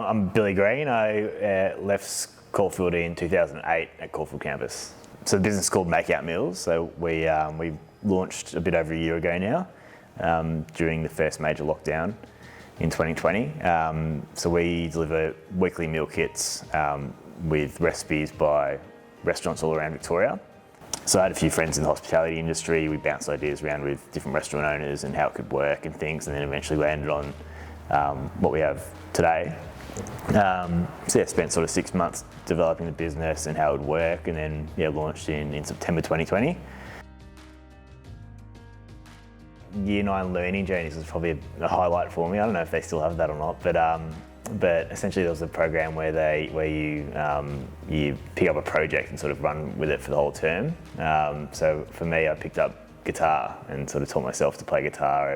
I'm Billy Green. I left Caulfield in 2008 at Caulfield campus. So the business is called Make Out Meals. So we launched a bit over a year ago now, during the first major lockdown in 2020. So we deliver weekly meal kits with recipes by restaurants all around Victoria. So I had a few friends in the hospitality industry. We bounced ideas around with different restaurant owners and how it could work and things, and then eventually landed on what we have today. So yeah, spent sort of 6 months developing the business and how it would work, and then launched in September 2020. Year 9 learning journeys was probably a highlight for me. I don't know if they still have that or not, but essentially there was a program where you pick up a project and sort of run with it for the whole term. So for me, I picked up guitar and sort of taught myself to play guitar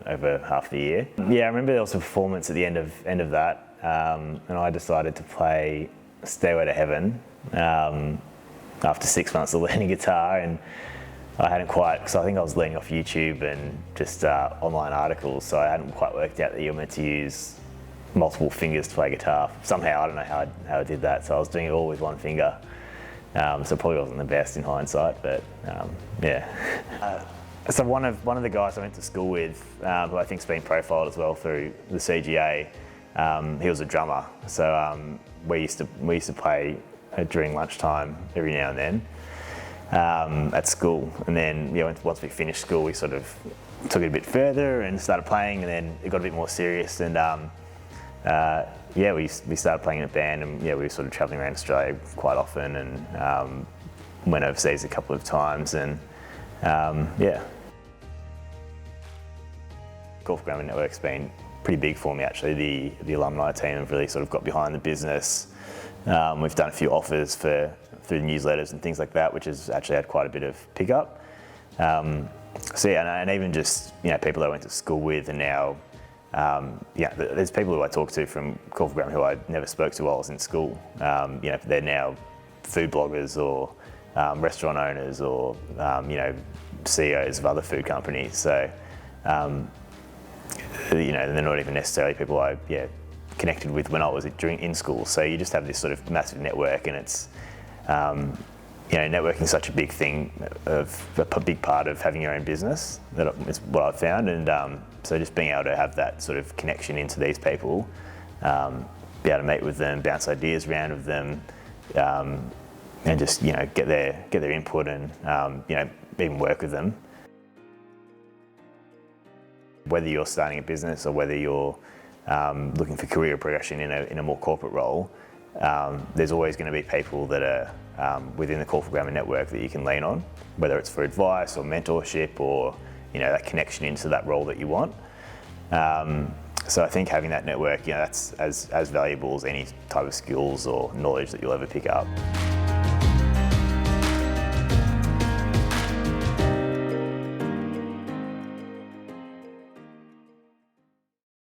over half the year. Yeah, I remember there was a performance at the end of that, and I decided to play Stairway to Heaven after 6 months of learning guitar, and I hadn't quite, because I think I was learning off YouTube and just online articles, so I hadn't quite worked out that you're meant to use multiple fingers to play guitar. Somehow, I don't know how I did that, so I was doing it all with one finger. So probably wasn't the best in hindsight, but yeah. So one of the guys I went to school with, who I think's been profiled as well through the CGA, he was a drummer. So we used to play during lunchtime every now and then at school, and then once we finished school, we sort of took it a bit further and started playing, and then it got a bit more serious, and we started playing in a band, and we were sort of travelling around Australia quite often, and went overseas a couple of times, and Caulfield Grammar Network's been pretty big for me actually. The alumni team have really sort of got behind the business. We've done a few offers through the newsletters and things like that, which has actually had quite a bit of pickup. So yeah, and even just people that I went to school with, and now there's people who I talk to from Caulfield Grammar who I never spoke to while I was in school. They're now food bloggers or restaurant owners or CEOs of other food companies. So they're not even necessarily people I connected with when I was in school. So you just have this sort of massive network, and it's networking is such a big thing, a big part of having your own business. That is what I've found, and so just being able to have that sort of connection into these people, be able to meet with them, bounce ideas around with them, and just get their input, and even work with them. Whether you're starting a business or whether you're looking for career progression in a more corporate role, there's always going to be people that are within the Caulfield Grammar Network that you can lean on, whether it's for advice or mentorship or that connection into that role that you want. So I think having that network, that's as valuable as any type of skills or knowledge that you'll ever pick up.